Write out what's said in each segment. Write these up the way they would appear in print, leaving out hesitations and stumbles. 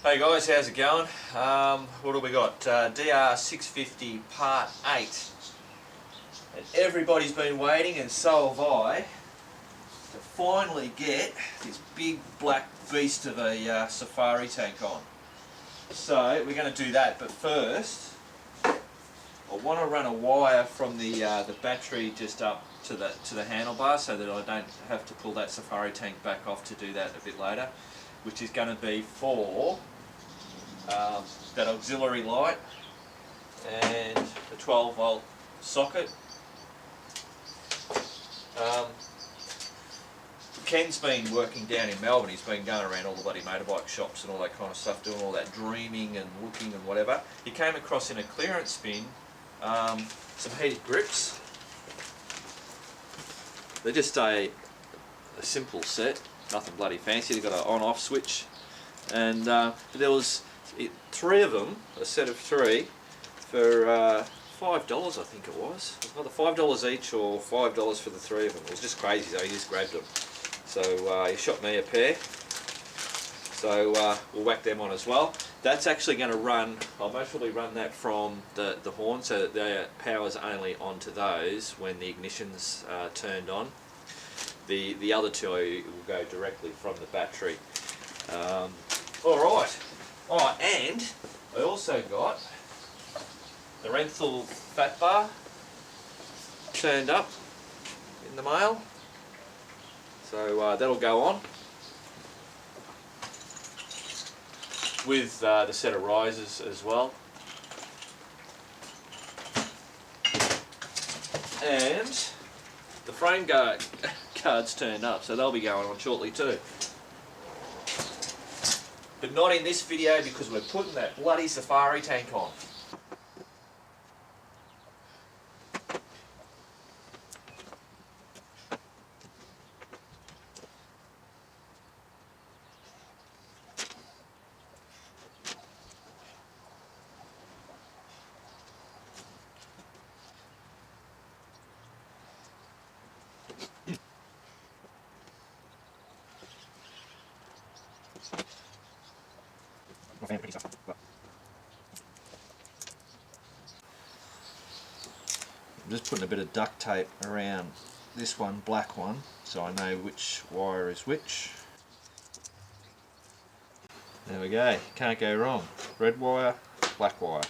Hey guys, how's it going? What do we got? DR650 Part 8. And everybody's been waiting, and so have I, to finally get this big black beast of a safari tank on. So we're going to do that, but first I want to run a wire from the battery just up to the handlebar so that I don't have to pull that safari tank back off to do that a bit later, which is going to be for that auxiliary light and the 12 volt socket. Ken's been working down in Melbourne. He's been going around all the bloody motorbike shops and all that kind of stuff, doing all that dreaming and looking and whatever. He came across in a clearance bin some heated grips. They're just a simple set, nothing bloody fancy. They've got an on-off switch, and there was three of them, a set of three, for $5 I think it was. It was either $5 each or $5 for the three of them. It was just crazy, so he just grabbed them. So he shot me a pair. So we'll whack them on as well. That's actually going to run, I'll most probably run that from the horn, so that the power's only onto those when the ignition's turned on. The other two will go directly from the battery. Alright. Oh, and I also got the Renthal fat bar turned up in the mail. So that'll go on with the set of risers as well. And the frame guards turned up, so they'll be going on shortly too. But not in this video because we're putting that bloody safari tank on. I'm just putting a bit of duct tape around this one, black one, so I know which wire is which. There we go, can't go wrong. Red wire, black wire.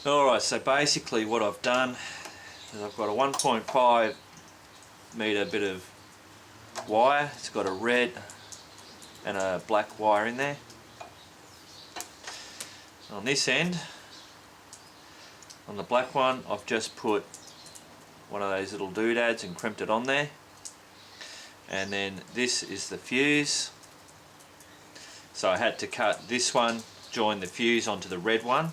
Alright, so basically what I've done is I've got a 1.5 metre bit of wire. It's got a red and a black wire in there. On this end, on the black one, I've just put one of those little doodads and crimped it on there. And then this is the fuse. So I had to cut this one, join the fuse onto the red one,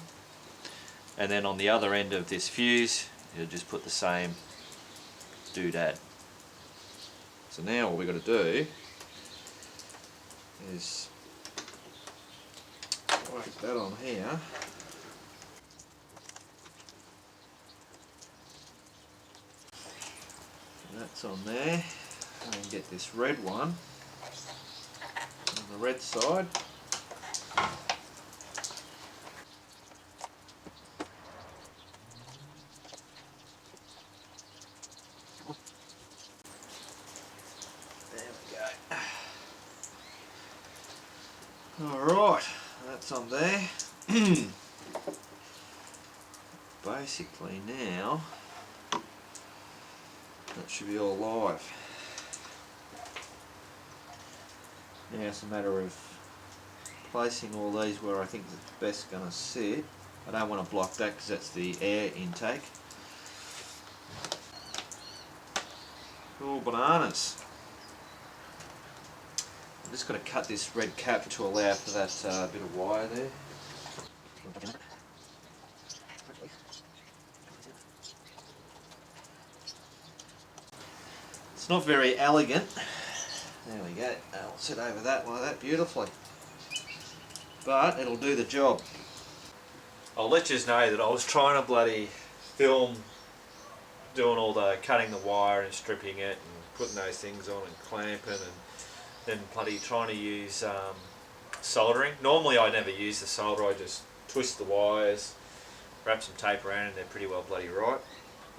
and then on the other end of this fuse, you'll just put the same doodad. So now what we've got to do is whack that on here. That's on there, and get this red one on the red side. There we go. Alright, that's on there. Basically now that should be all live. Now it's a matter of placing all these where I think it's best going to sit. I don't want to block that because that's the air intake. Cool bananas. I'm just going to cut this red cap to allow for that bit of wire there. It's not very elegant. There we go. I'll sit over that like that beautifully. But it'll do the job. I'll let you know that I was trying to bloody film doing all the cutting the wire and stripping it and putting those things on and clamping, and then bloody trying to use soldering. Normally I never use the solder, I just twist the wires, wrap some tape around and they're pretty well bloody right.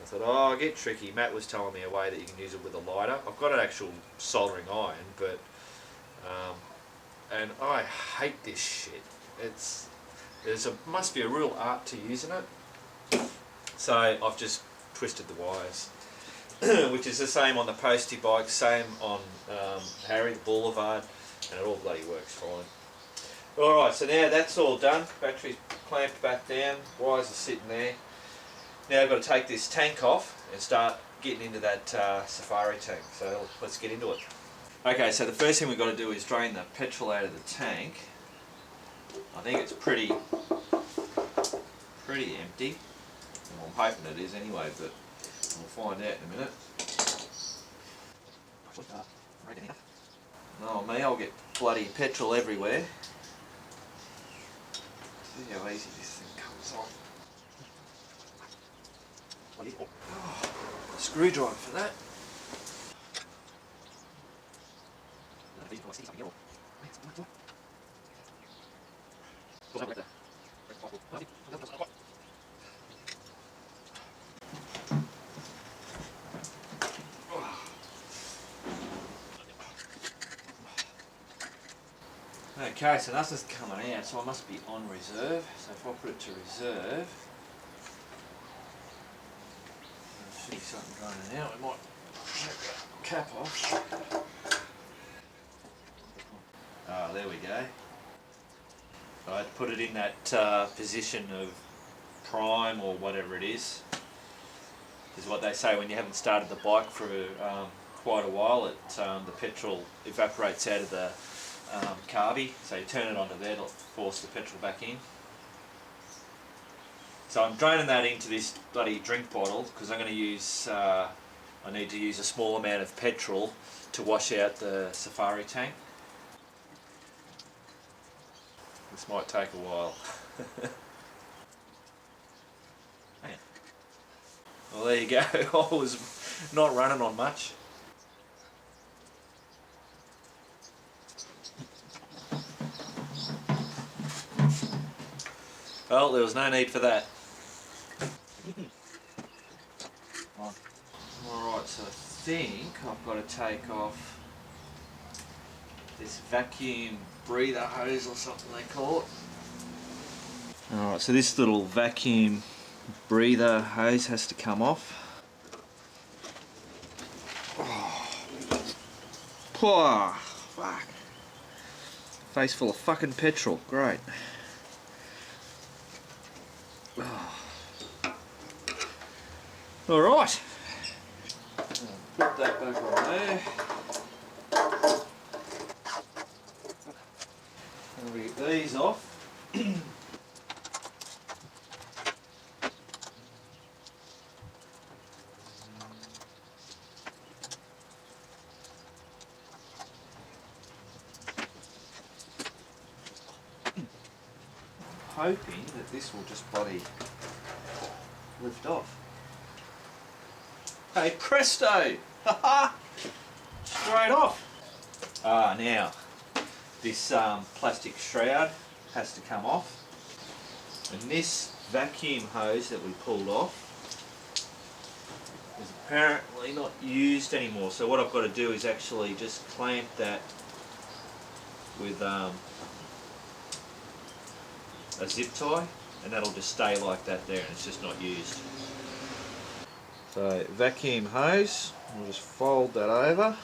I thought, oh, I'll get tricky. Matt was telling me a way that you can use it with a lighter. I've got an actual soldering iron, but and I hate this shit. Must be a real art to using it. So I've just twisted the wires, which is the same on the postie bike, same on Harry, the Boulevard, and it all bloody works fine. Alright, so now that's all done. Battery's clamped back down, wires are sitting there. Now I've got to take this tank off and start getting into that safari tank. So let's get into it. Okay, so the first thing we've got to do is drain the petrol out of the tank. I think it's pretty empty. Well, I'm hoping it is anyway, but we'll find out in a minute. No, me, I'll get bloody petrol everywhere. See how easy this thing comes on. Oh, a screwdriver for that. Okay, so nothing's coming out, so I must be on reserve. So if I put it to reserve, there should be something going out. We might take the cap off. Ah, there we go. I'd put it in that position of prime or whatever it is what they say when you haven't started the bike for quite a while. The petrol evaporates out of the carby, so you turn it onto there to force the petrol back in. So I'm draining that into this bloody drink bottle because I'm going to use, I need to use a small amount of petrol to wash out the safari tank. This might take a while. Well, there you go. I was not running on much. Well, there was no need for that. Alright, so I think I've got to take off this vacuum breather hose or something they call it. Alright, so this little vacuum breather hose has to come off. Oh, fuck. Face full of fucking petrol, great. Alright, put that back on there. And we get these off. Hoping that this will just bloody lift off. Hey presto! Haha! Straight off! Now this plastic shroud has to come off, and this vacuum hose that we pulled off is apparently not used anymore, so what I've got to do is actually just clamp that with a zip tie, and that'll just stay like that there, and it's just not used. So vacuum hose, we'll just fold that over.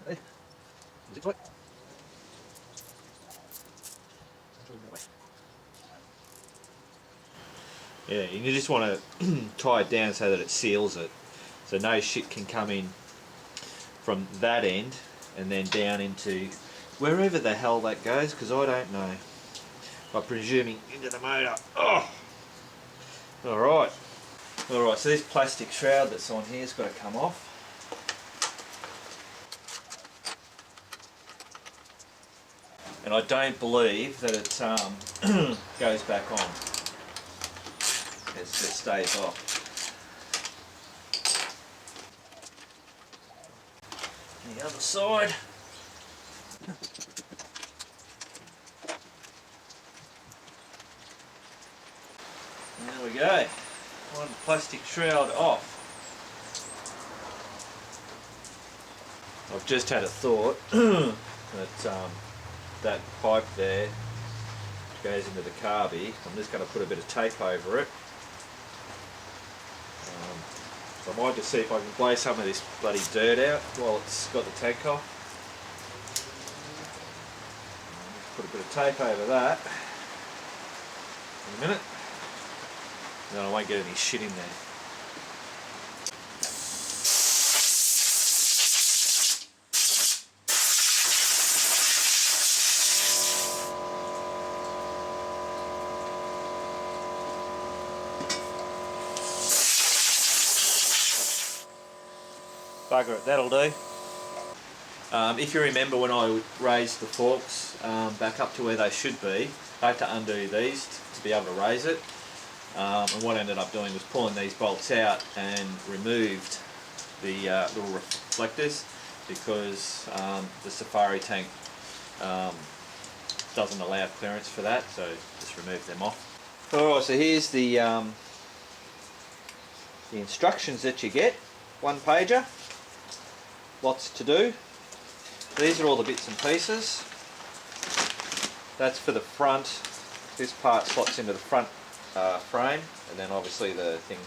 Hey. Zip tie. Yeah, you just want to tie it down so that it seals it, so no shit can come in from that end and then down into wherever the hell that goes, because I don't know. By presuming into the motor. Oh! Alright. Alright, so this plastic shroud that's on here has got to come off. And I don't believe that it goes back on. It stays off. The other side. go. One plastic shroud off. I've just had a thought that that pipe there goes into the carby. I'm just going to put a bit of tape over it. So I might just see if I can blow some of this bloody dirt out while it's got the tank off. Put a bit of tape over that in a minute. Then I won't get any shit in there. Bugger it, that'll do. If you remember when I raised the forks back up to where they should be, I had to undo these to be able to raise it. And what I ended up doing was pulling these bolts out and removed the little reflectors, because the Safari tank doesn't allow clearance for that, so just remove them off. Alright, so here's the instructions that you get. One pager. Lots to do. These are all the bits and pieces. That's for the front. This part slots into the front frame, and then obviously the thing,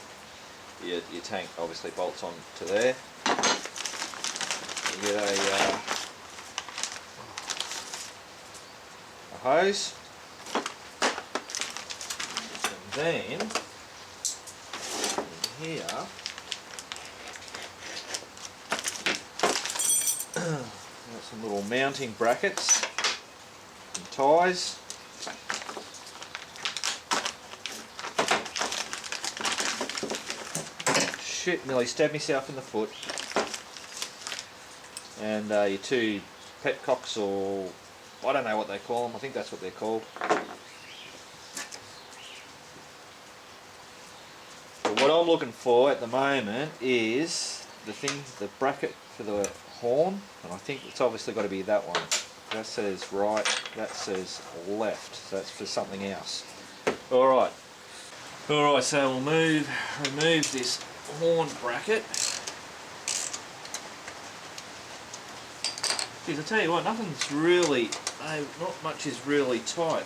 your tank obviously bolts on to there. You get a hose, and then in here got some little mounting brackets and ties. Shit, nearly stabbed myself in the foot. And your two petcocks, or I don't know what they call them, I think that's what they're called. But what I'm looking for at the moment is the bracket for the horn, and I think it's obviously got to be that one. That says right, that says left, so that's for something else. Alright, so we'll remove this horn bracket. Geez, I tell you what, nothing's really, not much is really tight.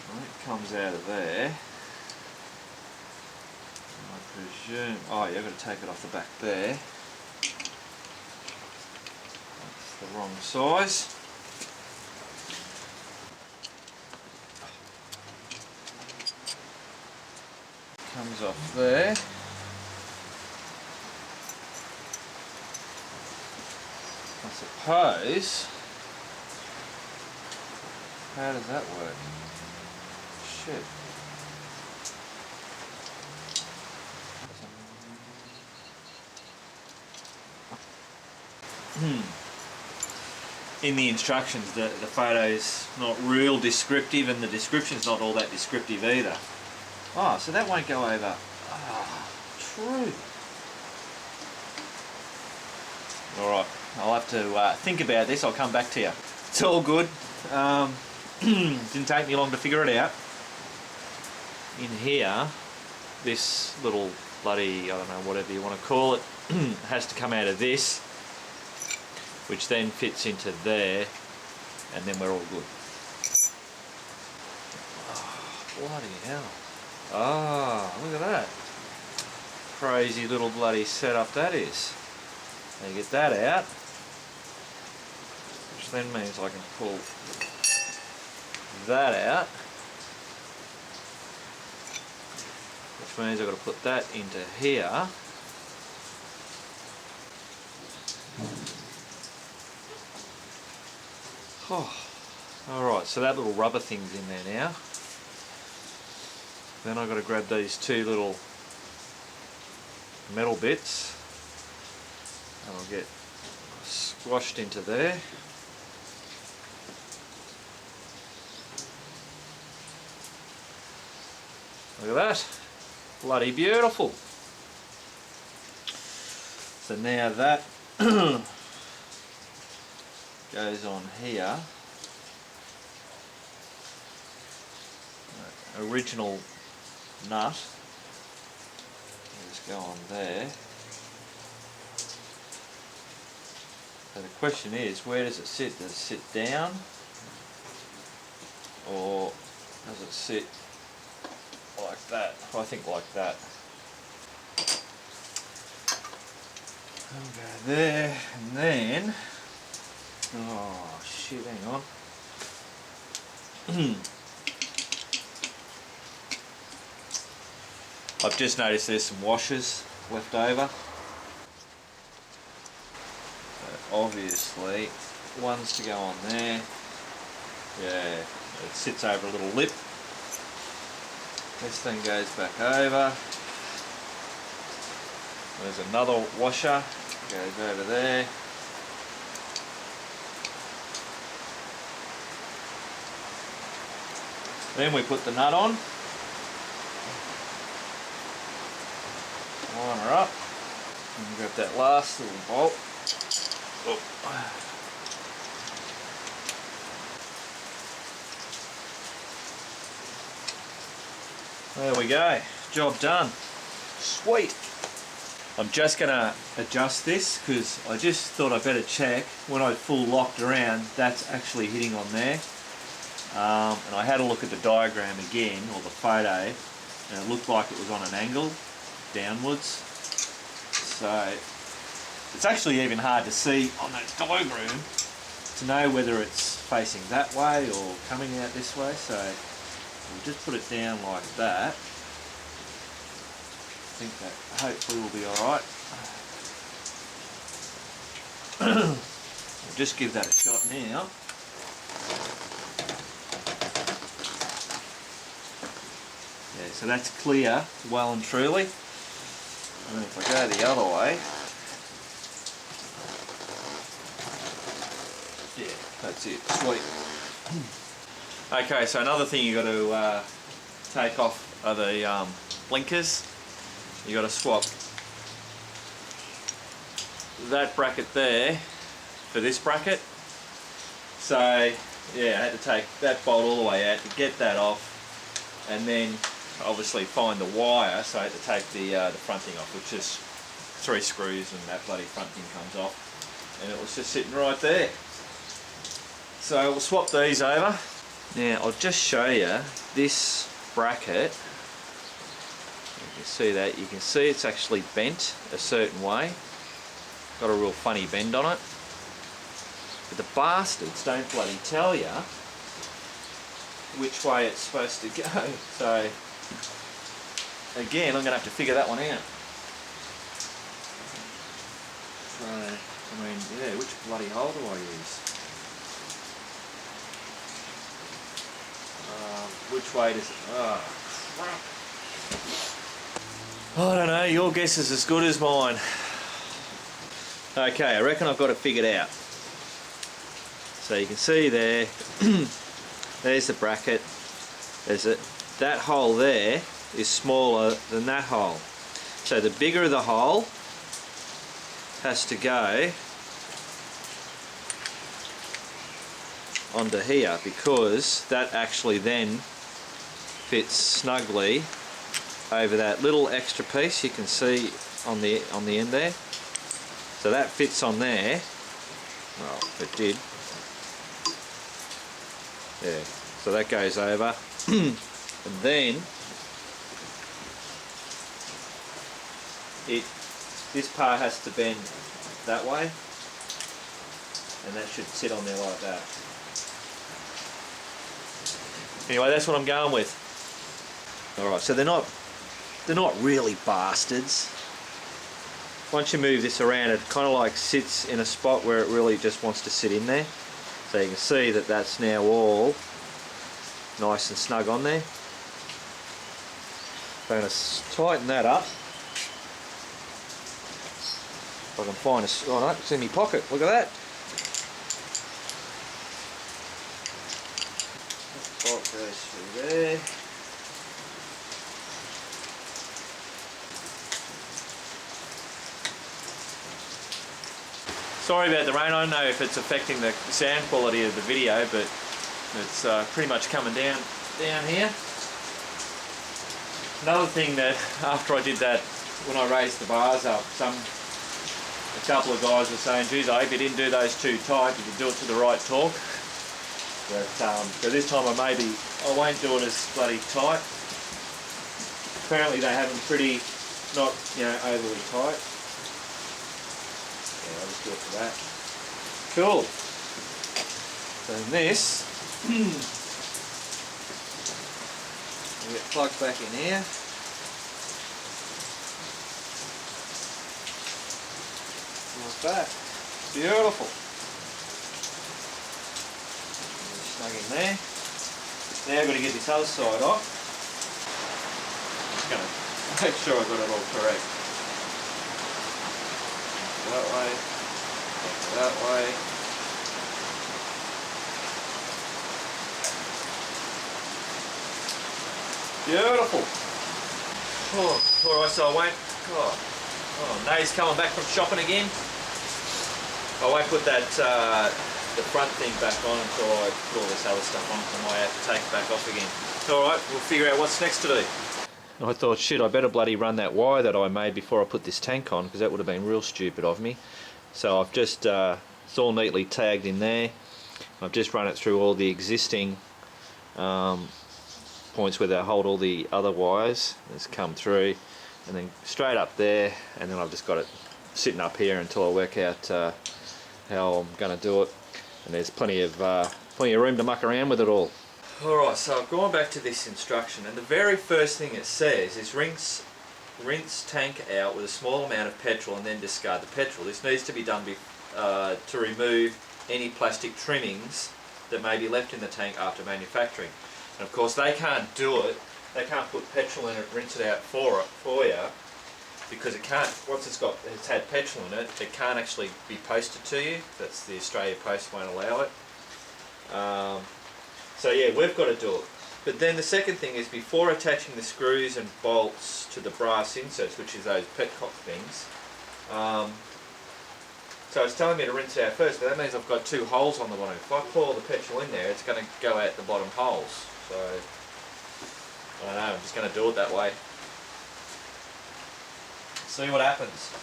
Well, it comes out of there. I presume, oh yeah, I've got to take it off the back there. That's the wrong size. Comes off there. I suppose, how does that work? Shit. In the instructions, the photo's not real descriptive, and the description's not all that descriptive either. Oh, so that won't go over. Ah, true. Alright, I'll have to think about this. I'll come back to you. It's all good. Didn't take me long to figure it out. In here, this little bloody, I don't know, whatever you want to call it, has to come out of this, which then fits into there, and then we're all good. Oh, bloody hell. Ah, look at that. Crazy little bloody setup that is. Now you get that out, which then means I can pull that out, which means I've got to put that into here. Oh, alright, so that little rubber thing's in there now. Then I've got to grab these two little metal bits, and I'll get squashed into there. Look at that, bloody beautiful. So now that goes on here. original nut. Just go on there. So the question is, where does it sit? Does it sit down, or does it sit like that? I think like that. I'll go there, and then, oh shit, hang on. I've just noticed there's some washers left over. So obviously, one's to go on there. Yeah, it sits over a little lip. This thing goes back over. There's another washer, goes over there. Then we put the nut on. Line her up. And grab that last little bolt. Oh. There we go. Job done. Sweet. I'm just going to adjust this because I just thought I'd better check when I full locked around that's actually hitting on there. And I had a look at the diagram again, or the photo, and it looked like it was on an angle downwards. So it's actually even hard to see on that diagram to know whether it's facing that way or coming out this way. So we'll just put it down like that. I think that hopefully will be alright. I'll just give that a shot now. Yeah, so that's clear, well and truly. And then if I go the other way, yeah, that's it, sweet. Okay, so another thing you got to take off are the blinkers. You got to swap that bracket there for this bracket. So yeah, I had to take that bolt all the way out to get that off, and then obviously find the wire, so I had to take the fronting off, which is 3 screws, and that bloody fronting comes off, and it was just sitting right there. So we'll swap these over. Now I'll just show you this bracket. You can see that. You can see it's actually bent a certain way. Got a real funny bend on it. But the bastards don't bloody tell you which way it's supposed to go. So again, I'm going to have to figure that one out. So, I mean, yeah, which bloody hole do I use? Which way does it... Oh, crap. I don't know, your guess is as good as mine. Okay, I reckon I've got it figured out. So you can see there, there's the bracket. There's it. That hole there is smaller than that hole. So the bigger the hole has to go onto here, because that actually then fits snugly over that little extra piece you can see on the end there. So that fits on there. Well, it did. Yeah. So that goes over, and then this part has to bend that way, and that should sit on there like that. Anyway, that's what I'm going with. Alright, so they're not really bastards. Once you move this around, it kind of like sits in a spot where it really just wants to sit in there. So you can see that that's now all nice and snug on there. So I'm going to tighten that up. If I can find a... Oh no, it's in my pocket, look at that. Bolt goes through there. Sorry about the rain, I don't know if it's affecting the sound quality of the video, but it's pretty much coming down here. Another thing that after I did that, when I raised the bars up, a couple of guys were saying, geez, I hope you didn't do those too tight, did you do it to the right torque? But so this time I won't do it as bloody tight. Apparently they have them pretty, not, you know, overly tight. Yeah, I'll just do it for that. Cool. So this, we get plugged back in here. Like that. Beautiful. Snug in there. Now I've got to get this other side off. Just going to make sure I've got it all correct. That way. That way. Beautiful. Oh, alright, so I won't. Oh, Nate's coming back from shopping again. I won't put that the front thing back on until I put all this other stuff on. I might have to take it back off again. Alright, we'll figure out what's next to do. I thought, shit, I better bloody run that wire that I made before I put this tank on, because that would have been real stupid of me. So I've just, it's all neatly tagged in there. I've just run it through all the existing points where they hold all the other wires. It's come through, and then straight up there, and then I've just got it sitting up here until I work out how I'm going to do it. And there's plenty of room to muck around with it all. Alright, so I've gone back to this instruction, and the very first thing it says is rinse tank out with a small amount of petrol and then discard the petrol. This needs to be done to remove any plastic trimmings that may be left in the tank after manufacturing. And of course they can't do it, they can't put petrol in it, rinse it out for you, because it can't, once it's had petrol in it, it can't actually be posted to you. That's the Australia Post won't allow it. So yeah, we've got to do it. But then the second thing is, before attaching the screws and bolts to the brass inserts, which is those petcock things, so it's telling me to rinse it out first, but that means I've got two holes on the bottom. If I pour the petrol in there, it's going to go out the bottom holes. So, I don't know, I'm just going to do it that way. See what happens.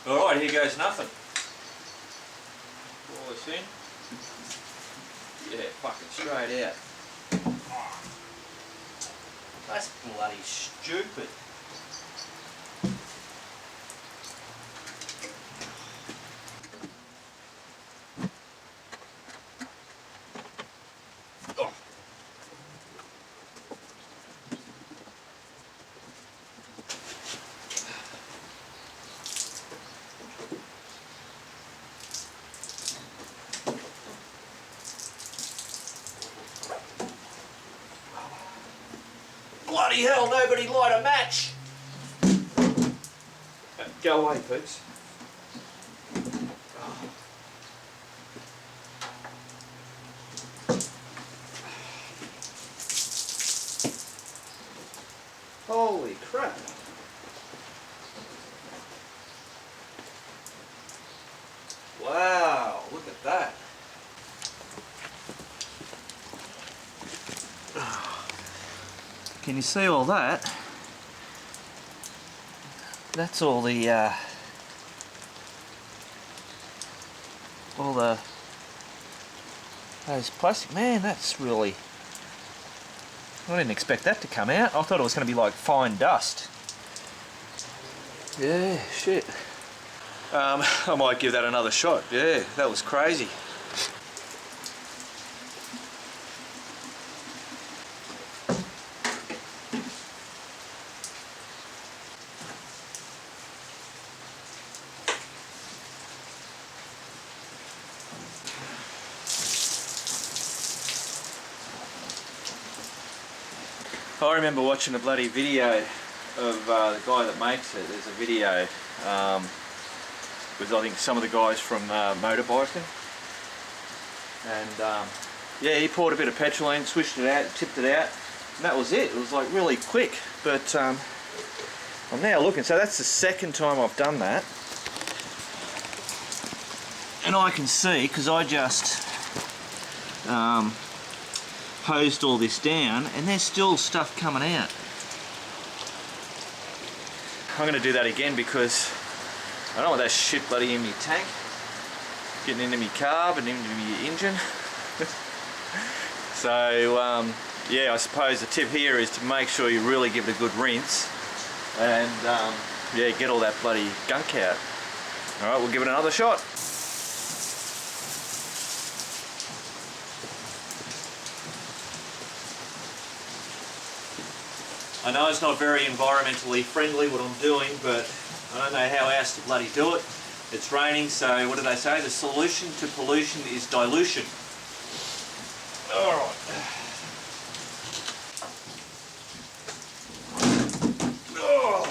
Alright, here goes nothing. Pour this in. Yeah, fucking straight out. That's bloody stupid. Bloody hell, nobody light a match! Go away, Poots. Holy crap. Wow, look at that. Can you see all that? That's all the those plastic. Man, that's really, I didn't expect that to come out. I thought it was going to be like fine dust. Yeah, shit. I might give that another shot. Yeah, that was crazy. I remember watching a bloody video of the guy that makes it. There's a video with, I think, some of the guys from motorbiking, and yeah, he poured a bit of petrol in, swished it out, tipped it out, and that was it. It was like really quick. But I'm now looking, so that's the second time I've done that, and I can see, because I just hosed all this down, and there's still stuff coming out. I'm going to do that again because I don't want that shit bloody in my tank, getting into my carb and into my engine. So yeah, I suppose the tip here is to make sure you really give it a good rinse and yeah, get all that bloody gunk out. Alright, we'll give it another shot. I know it's not very environmentally friendly what I'm doing, but I don't know how else to bloody do it. It's raining, so what do they say? The solution to pollution is dilution. Alright. Oh.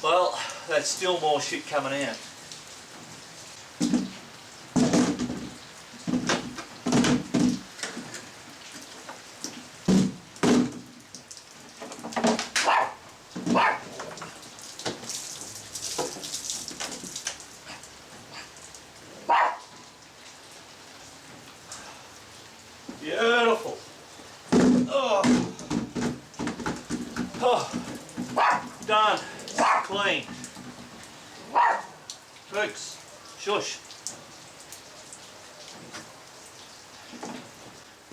Well, that's still more shit coming out. Beautiful. Oh. Oh. Done. Clean. Folks, shush.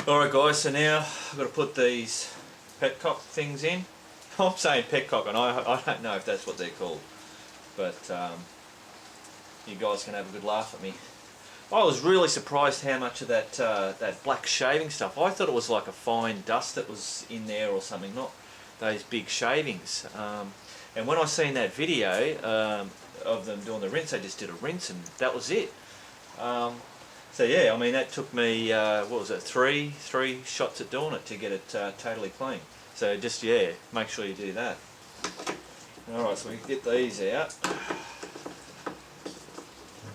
Alright guys, so now I've got to put these petcock things in. I'm saying petcock and I don't know if that's what they're called. But you guys can have a good laugh at me. I was really surprised how much of that that black shaving stuff. I thought it was like a fine dust that was in there or something, not those big shavings. And when I seen that video of them doing the rinse, they just did a rinse and that was it. So yeah, I mean that took me what was it, three shots at doing it to get it totally clean. So just yeah, make sure you do that. All right, so we can get these out.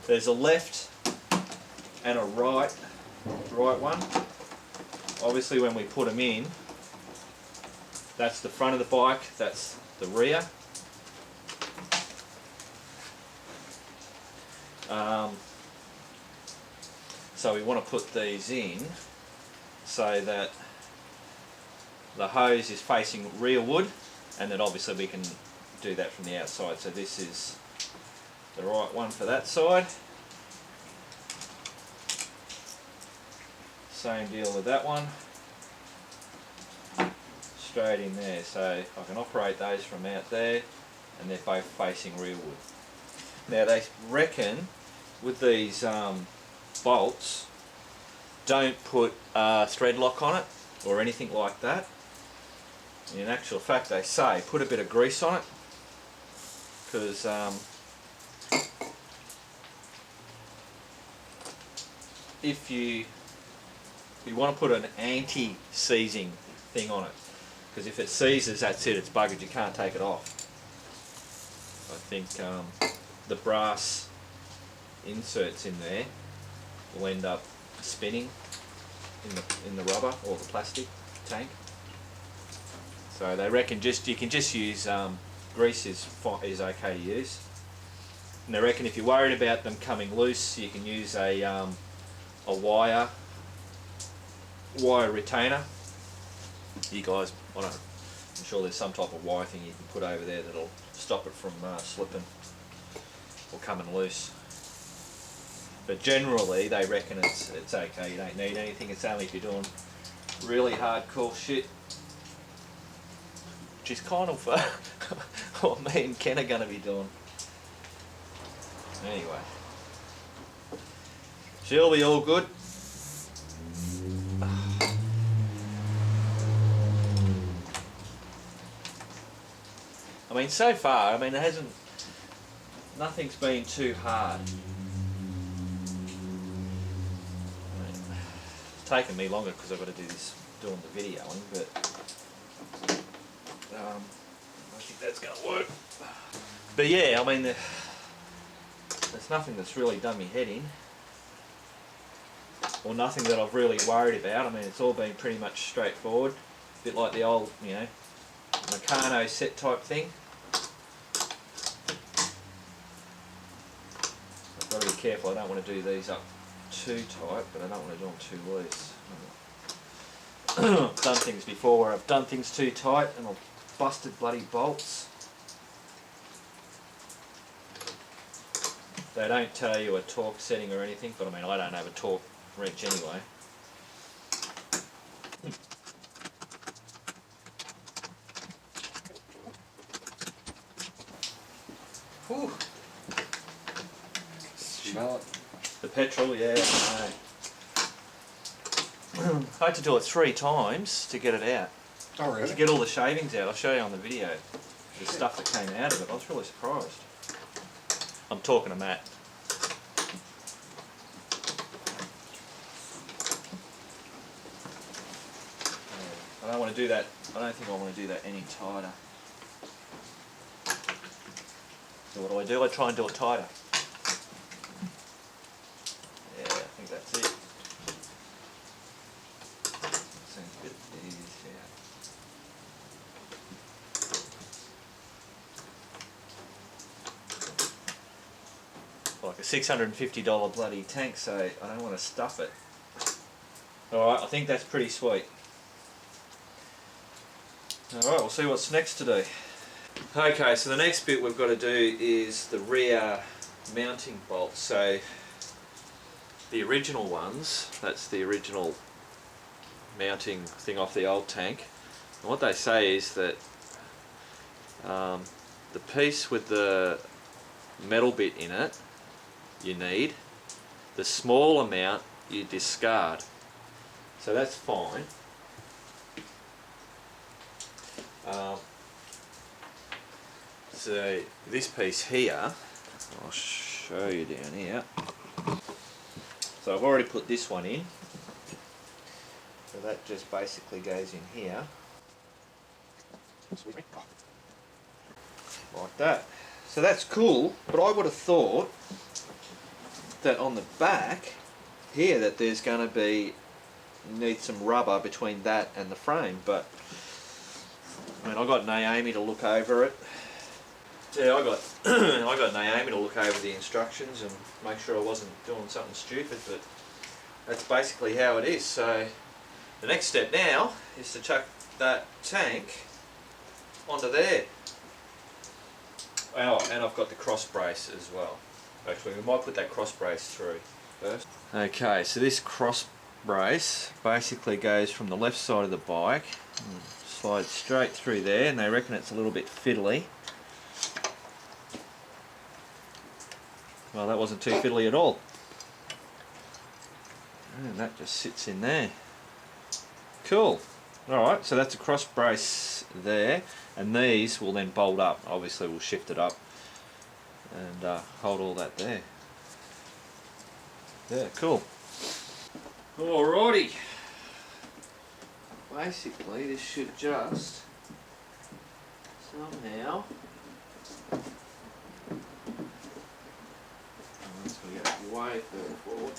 There's a left and a right one. Obviously when we put them in, that's the front of the bike, that's the rear. So we want to put these in so that the hose is facing rearward, and then obviously we can do that from the outside. So this is the right one for that side. Same deal with that one. Straight in there. So I can operate those from out there, and they're both facing rearward. Now they reckon with these bolts, don't put thread lock on it or anything like that. In actual fact, they say put a bit of grease on it, because if you want to put an anti-seizing thing on it, because if it seizes, that's it, it's buggered, you can't take it off. I think the brass inserts in there will end up spinning in the rubber or the plastic tank. So they reckon you can just use grease is okay to use. And they reckon if you're worried about them coming loose, you can use a wire retainer. You guys, I'm sure there's some type of wire thing you can put over there that'll stop it from slipping or coming loose. But generally they reckon it's okay, you don't need anything. It's only if you're doing really hardcore shit, which is kind of what me and Ken are going to be doing. Anyway, she'll be all good. I mean, so far, I mean, nothing's been too hard. It's taken me longer because I've got to do this doing the videoing, but I think that's going to work. But yeah, I mean, there's nothing that's really done me head in, or nothing that I've really worried about. I mean, it's all been pretty much straightforward, a bit like the old, you know, Meccano set type thing. careful. I don't want to do these up too tight, but I don't want to do them too loose. I've done things before where I've done things too tight and I've busted bloody bolts. They don't tell you a torque setting or anything, but I mean, I don't have a torque wrench anyway. Whew. Smell it. The petrol, yeah. I had to do it 3 times to get it out. Oh, really? To get all the shavings out. I'll show you on the video the stuff that came out of it. I was really surprised. I'm talking to Matt. I don't want to do that. I don't think I want to do that any tighter. So what do? I try and do it tighter. Yeah, I think that's it. Seems a bit easier. Like a $650 bloody tank, so I don't want to stuff it. Alright, I think that's pretty sweet. Alright, we'll see what's next to do. Okay, so the next bit we've got to do is the rear mounting bolts. So the original ones, that's the original mounting thing off the old tank. And what they say is that the piece with the metal bit in it you need, the small amount you discard. So that's fine. So this piece here, I'll show you down here. So I've already put this one in. So that just basically goes in here. Like that. So that's cool, but I would have thought that on the back here that there's going to be, need some rubber between that and the frame, but I mean, I got Naomi to look over it. Yeah, I got I got Naomi to look over the instructions and make sure I wasn't doing something stupid, but that's basically how it is. So the next step now is to chuck that tank onto there. Oh, and I've got the cross brace as well. Actually, we might put that cross brace through first. Okay, so this cross brace basically goes from the left side of the bike, slides straight through there, and they reckon it's a little bit fiddly. Well, that wasn't too fiddly at all. And that just sits in there. Cool. Alright, so that's a cross brace there, and these will then bolt up. Obviously we'll shift it up and hold all that there. Yeah, cool. Alrighty. Basically this should just somehow, once we get way further forward.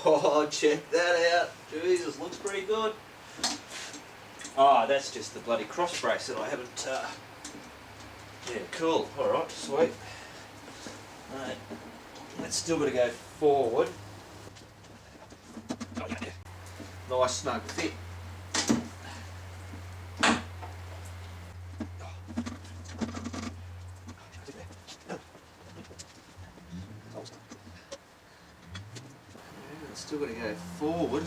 Oh, check that out. Jesus, looks pretty good. Ah, that's just the bloody cross brace that I haven't... Yeah, cool. Alright, sweet. Right. That's still got to go forward. Nice snug fit. Still got to go forward.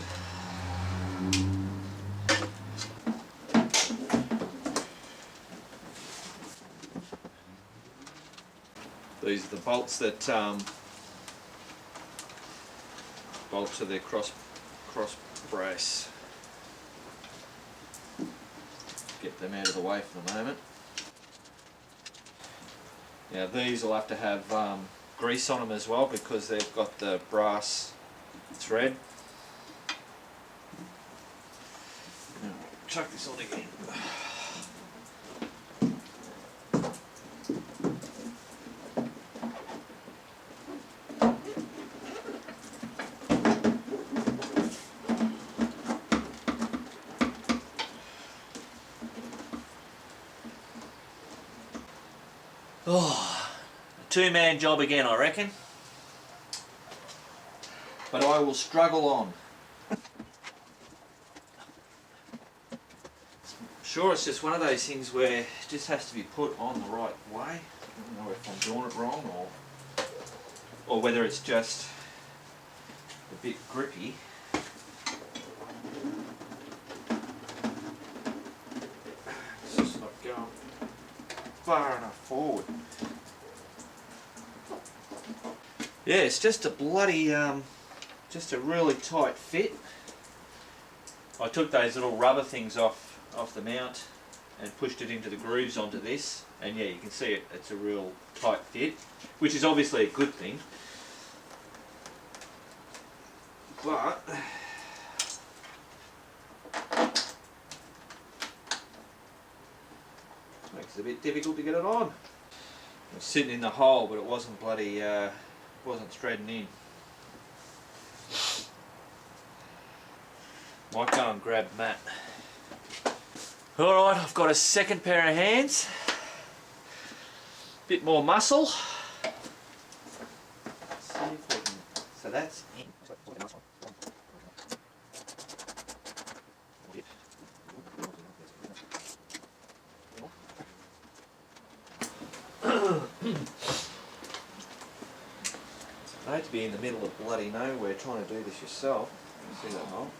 These are the bolts that bolt to their cross brace. Get them out of the way for the moment. Now these will have to have grease on them as well because they've got the brass thread. Now, chuck this on again. Oh, a two-man job again, I reckon. But I will struggle on. Sure, it's just one of those things where it just has to be put on the right way. I don't know if I'm doing it wrong or whether it's just a bit grippy. It's just not going far enough forward. Yeah, it's just a bloody, just a really tight fit. I took those little rubber things off the mount and pushed it into the grooves onto this, and yeah, you can see it's a real tight fit, which is obviously a good thing. But makes it a bit difficult to get it on. It was sitting in the hole, but it wasn't bloody, wasn't threading in. Might go and grab Matt. Alright, I've got a second pair of hands. Bit more muscle. Let's see if we can, so that's in. I hate to be in the middle of bloody nowhere trying to do this yourself. You see that hole?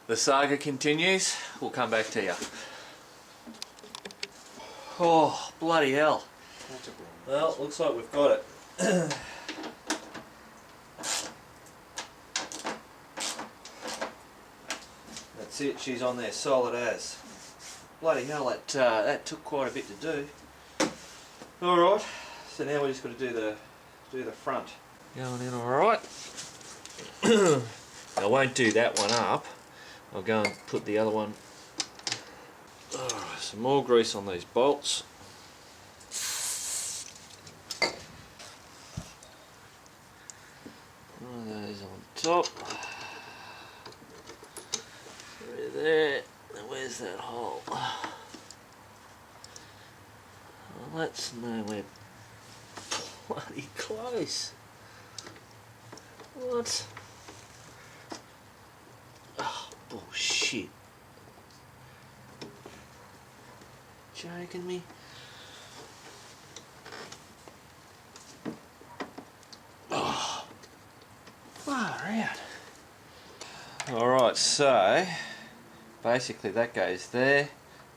The saga continues. We'll come back to you. Oh, bloody hell. Well, looks like we've got it. That's it, she's on there solid as. Bloody hell, that took quite a bit to do. Alright, so now we just got to do the front. Going in alright. I won't do that one up. I'll go and put the other one. Oh, some more grease on these bolts. One of those on top. Through there. Now where's that hole? Well, that's nowhere bloody close. What? Oh, bullshit. Joking me? Oh, far out. Alright, so basically that goes there.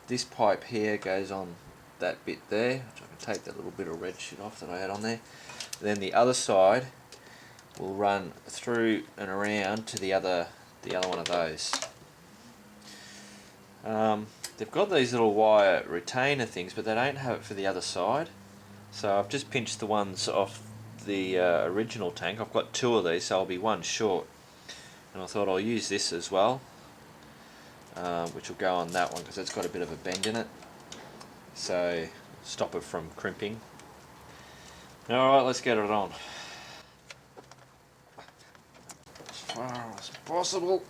This pipe here goes on that bit there, which I can take that little bit of red shit off that I had on there. Then the other side will run through and around to the other one of those. They've got these little wire retainer things, but they don't have it for the other side. So I've just pinched the ones off the original tank. I've got two of these, so I'll be one short. And I thought I'll use this as well, which will go on that one because it's got a bit of a bend in it. So stop it from crimping. Alright, let's get it on. As far as possible.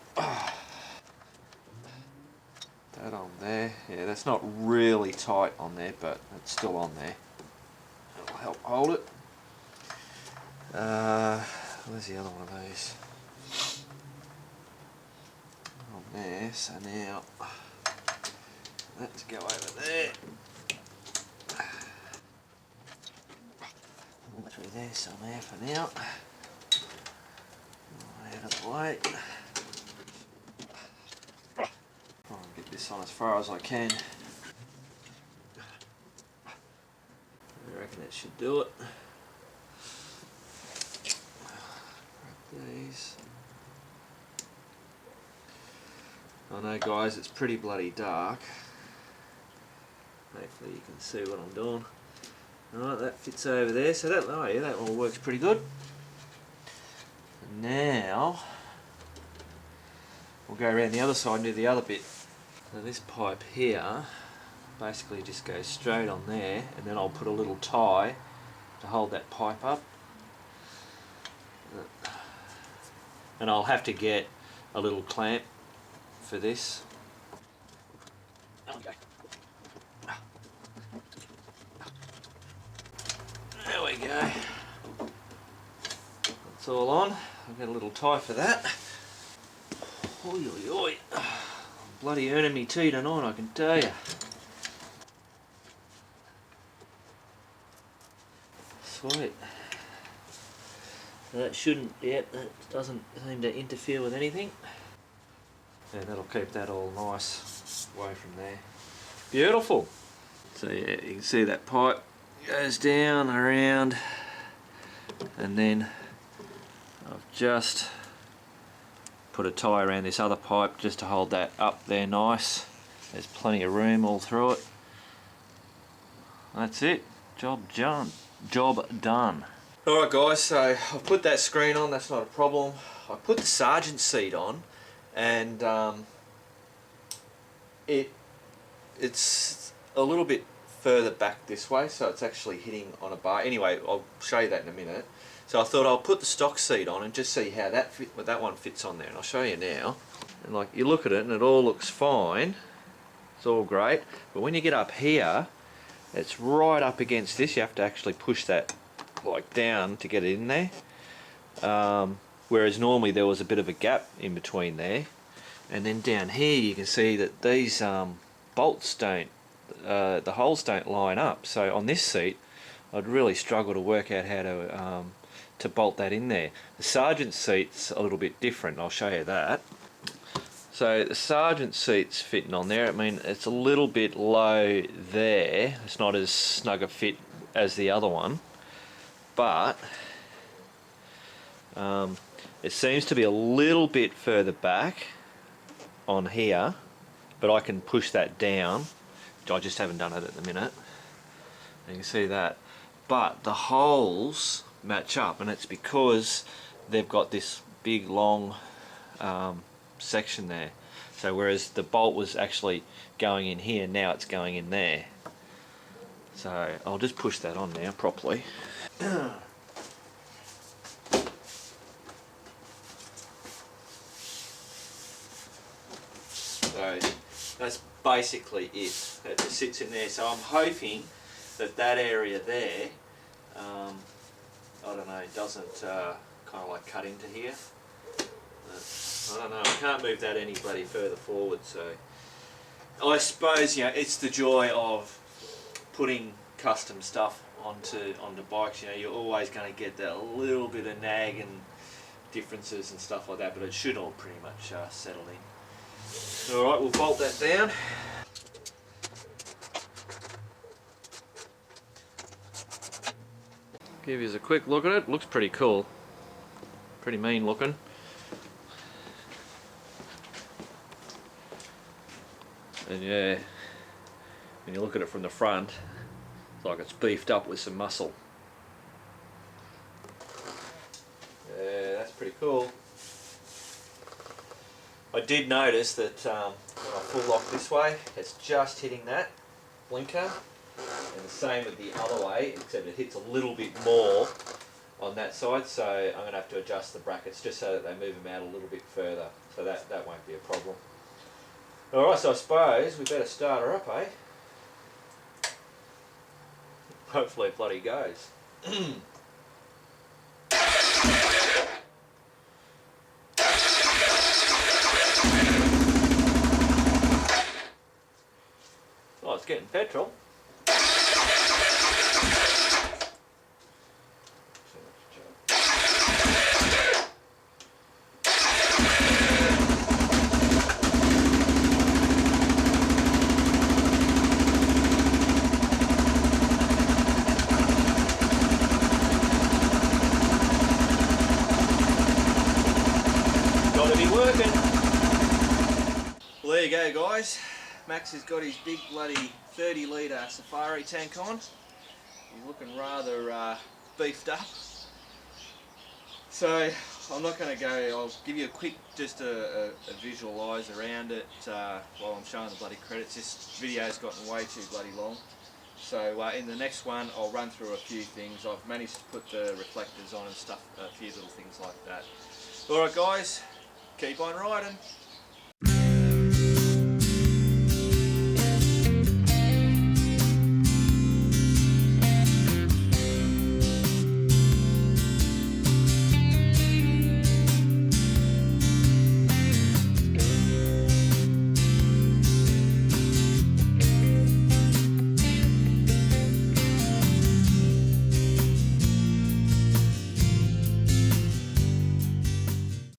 That on there. Yeah, that's not really tight on there, but it's still on there. It'll help hold it. Where's the other one of those? On there, so now let's go over there. Through there somewhere for now. Out of the way. Try and get this on as far as I can. I reckon that should do it. Grab these. I know guys, it's pretty bloody dark. Hopefully you can see what I'm doing. Alright, that fits over there, so that, oh yeah, that all works pretty good. And now we'll go around the other side and do the other bit. Now this pipe here basically just goes straight on there, and then I'll put a little tie to hold that pipe up. And I'll have to get a little clamp for this. go. It's all on. I've got a little tie for that. Oi, oi, oi. Bloody earning me tea tonight, I can tell you. Sweet. That shouldn't, yep, that doesn't seem to interfere with anything. Yeah, that'll keep that all nice away from there. Beautiful. So yeah, you can see that pipe goes down, around, and then I've just put a tie around this other pipe just to hold that up there nice. There's plenty of room all through it. That's it. Job done. Job done. Alright guys, so I've put that screen on, that's not a problem. I put the sergeant seat on, and it's a little bit further back this way, so it's actually hitting on a bar. Anyway, I'll show you that in a minute. So I thought I'll put the stock seat on and just see how that one fits on there, and I'll show you now. And like, you look at it and it all looks fine, it's all great, but when you get up here, it's right up against this. You have to actually push that like down to get it in there, whereas normally there was a bit of a gap in between there. And then down here you can see that these bolts don't, the holes don't line up, so on this seat I'd really struggle to work out how to bolt that in there. The sergeant seat's a little bit different, I'll show you that. So the sergeant seat's fitting on there. I mean, it's a little bit low there, it's not as snug a fit as the other one, but it seems to be a little bit further back on here, but I can push that down. I just haven't done it at the minute. You can see that, but the holes match up, and it's because they've got this big long section there. So whereas the bolt was actually going in here, now it's going in there. So I'll just push that on now properly. So that's basically it. That just sits in there. So I'm hoping that that area there, I don't know, doesn't kind of like cut into here. I don't know, I can't move that any bloody further forward, so I suppose, you know, it's the joy of putting custom stuff onto bikes. You know, you're always going to get that little bit of nag and differences and stuff like that, but it should all pretty much settle in. Alright, we'll bolt that down. Give you a quick look at it. Looks pretty cool, pretty mean looking. And yeah, when you look at it from the front, it's like it's beefed up with some muscle. Yeah, that's pretty cool. I did notice that when I full lock this way, it's just hitting that blinker, and the same with the other way, except it hits a little bit more on that side, so I'm going to have to adjust the brackets just so that they move them out a little bit further, so that won't be a problem. Alright, so I suppose we better start her up, eh? Hopefully it bloody goes. Oh, it's getting petrol. Working. Well, there you go, guys. Max has got his big bloody 30 litre safari tank on. He's looking rather beefed up. So I'm not going to go, I'll give you a quick, just a visualise around it while I'm showing the bloody credits. This video's gotten way too bloody long. So in the next one I'll run through a few things. I've managed to put the reflectors on and stuff, a few little things like that. Alright guys, keep on riding.